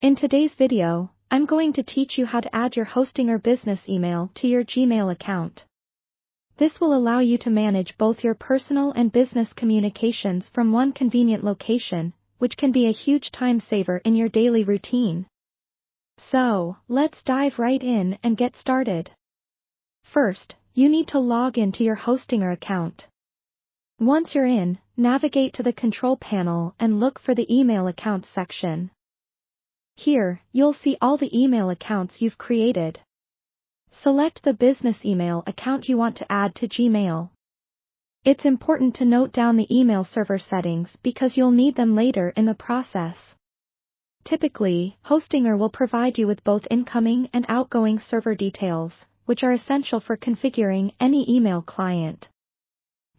In today's video, I'm going to teach you how to add your Hostinger business email to your Gmail account. This will allow you to manage both your personal and business communications from one convenient location, which can be a huge time saver in your daily routine. So, let's dive right in and get started. First, you need to log into your Hostinger account. Once you're in, navigate to the control panel and look for the email accounts section. Here, you'll see all the email accounts you've created. Select the business email account you want to add to Gmail. It's important to note down the email server settings because you'll need them later in the process. Typically, Hostinger will provide you with both incoming and outgoing server details, which are essential for configuring any email client.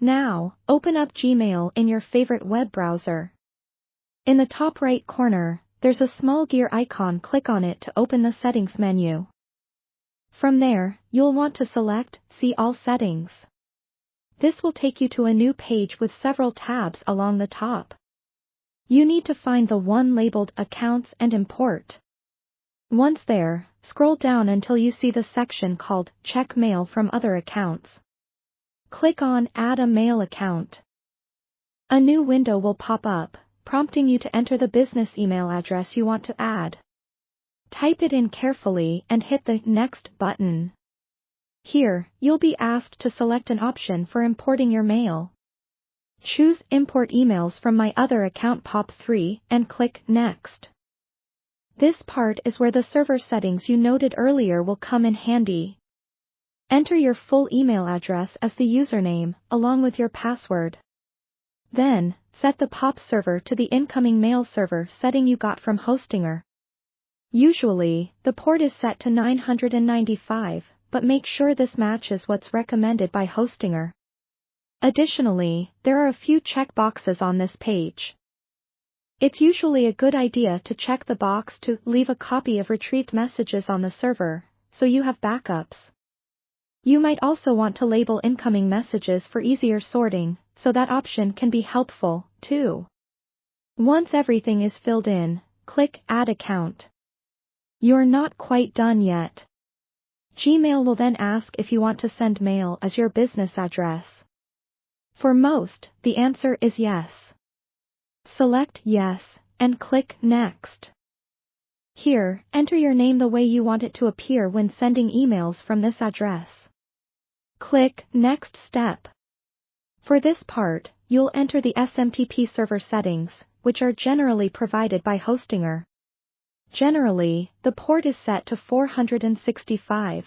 Now, open up Gmail in your favorite web browser. In the top right corner, there's a small gear icon. Click on it to open the settings menu. From there, you'll want to select See All Settings. This will take you to a new page with several tabs along the top. You need to find the one labeled Accounts and Import. Once there, scroll down until you see the section called Check Mail from Other Accounts. Click on Add a Mail Account. A new window will pop up, prompting you to enter the business email address you want to add. Type it in carefully and hit the Next button. Here, you'll be asked to select an option for importing your mail. Choose Import Emails from My Other Account POP3 and click Next. This part is where the server settings you noted earlier will come in handy. Enter your full email address as the username, along with your password. Then, set the POP server to the incoming mail server setting you got from Hostinger. Usually, the port is set to 995, but make sure this matches what's recommended by Hostinger. Additionally, there are a few checkboxes on this page. It's usually a good idea to check the box to leave a copy of retrieved messages on the server, so you have backups. You might also want to label incoming messages for easier sorting, so that option can be helpful, too. Once everything is filled in, click Add Account. You're not quite done yet. Gmail will then ask if you want to send mail as your business address. For most, the answer is yes. Select Yes, and click Next. Here, enter your name the way you want it to appear when sending emails from this address. Click Next Step. For this part, you'll enter the SMTP server settings, which are generally provided by Hostinger. Generally, the port is set to 465.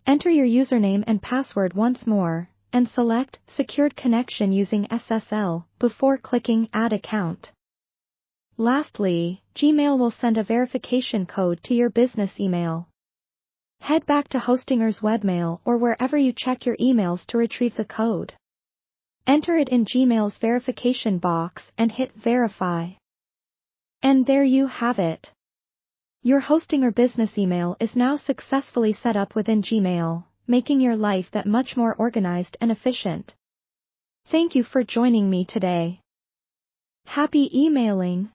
Enter your username and password once more, and select Secured Connection using SSL before clicking Add Account. Lastly, Gmail will send a verification code to your business email. Head back to Hostinger's webmail or wherever you check your emails to retrieve the code. Enter it in Gmail's verification box and hit Verify. And there you have it. Your Hostinger business email is now successfully set up within Gmail, making your life that much more organized and efficient. Thank you for joining me today. Happy emailing!